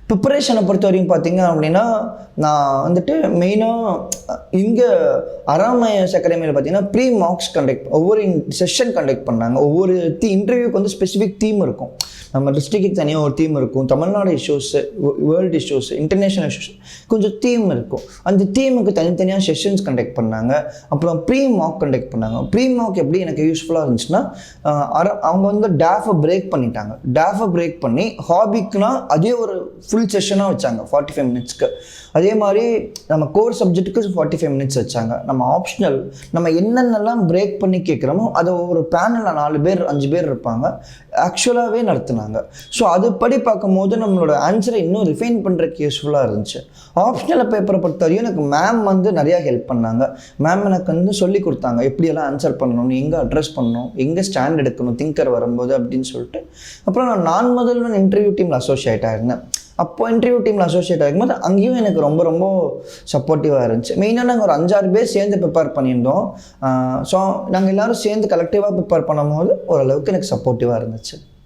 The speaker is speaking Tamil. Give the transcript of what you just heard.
ப்ரிப்பரேஷனை பொறுத்த வரைக்கும் பார்த்தீங்க அப்படின்னா, நான் வந்துட்டு மெயினாக இங்கே அராமயஸ் அகாடமியில் பார்த்தீங்கன்னா ப்ரீ மார்க்ஸ் ஒவ்வொரு செஷன் கண்டக்ட் பண்ணாங்க. ஒவ்வொரு இன்டர்வியூக்கு வந்து ஸ்பெசிஃபிக் தீம் இருக்கும். நம்ம டிஸ்ட்ரிக்ட்டுக்கு தனியாக ஒரு தீம் இருக்கும். Tamil Nadu issues, world issues, international issues கொஞ்சம் தீம் இருக்கும். அந்த தீமுக்கு தனித்தனியாக செஷன்ஸ் கண்டக்ட் பண்ணாங்க. அப்புறம் ப்ரீ மார்க் கண்டக்ட் பண்ணாங்க. ப்ரீ மார்க் எப்படி எனக்கு யூஸ்ஃபுல்லாக இருந்துச்சுன்னா, அவங்க வந்து டேஃபை பிரேக் பண்ணிட்டாங்க. டேஃபை பிரேக் பண்ணி ஹாபிக்குனா அதே ஒரு ஃபுல் செஷனாக வச்சாங்க 45 மினிட்ஸ்க்கு. அதே மாதிரி நம்ம கோர் சப்ஜெக்ட்டுக்கு 45 மினிட்ஸ் வச்சாங்க. நம்ம ஆப்ஷனல் நம்ம என்னென்னலாம் பிரேக் பண்ணி கேட்குறோமோ அதை ஒரு பேனலில் 4 பேர் 5 பேர் இருப்பாங்க, ஆக்சுவலாகவே நடத்துனாங்க. ஸோ அதுபடி பார்க்கும்போது நம்மளோட ஆன்சரை இன்னும் ரிஃபைன் பண்ணுறதுக்கு யூஸ்ஃபுல்லாக இருந்துச்சு. ஆப்ஷனல் பேப்பரை பொறுத்த வரையும் எனக்கு மேம் வந்து நிறையா ஹெல்ப் பண்ணாங்க. மேம் எனக்கு வந்து சொல்லி கொடுத்தாங்க எப்படியெல்லாம் ஆன்சர் பண்ணணும், எங்கே அட்ரஸ் பண்ணணும், எங்கே ஸ்டாண்ட் எடுக்கணும் திங்கர் வரும்போது அப்படின்னு சொல்லிட்டு. அப்புறம் நான் முதல்ல இன்டர்வியூ டீமில் அசோசியேட் ஆகிருந்தேன். அப்போ இன்டர்வியூ டீமில் அசோசியேட் ஆகும்போது அங்கேயும் எனக்கு ரொம்ப ரொம்ப சப்போர்ட்டிவாக இருந்துச்சு. மெயினாக நாங்கள் ஒரு 5-6 பேர் சேர்ந்து ப்ரிப்பேர் பண்ணியிருந்தோம். ஸோ நாங்கள் எல்லோரும் சேர்ந்து கலெக்டிவாக ப்ரிப்பேர் பண்ணும்போது ஓரளவுக்கு எனக்கு சப்போர்ட்டிவாக இருந்துச்சு.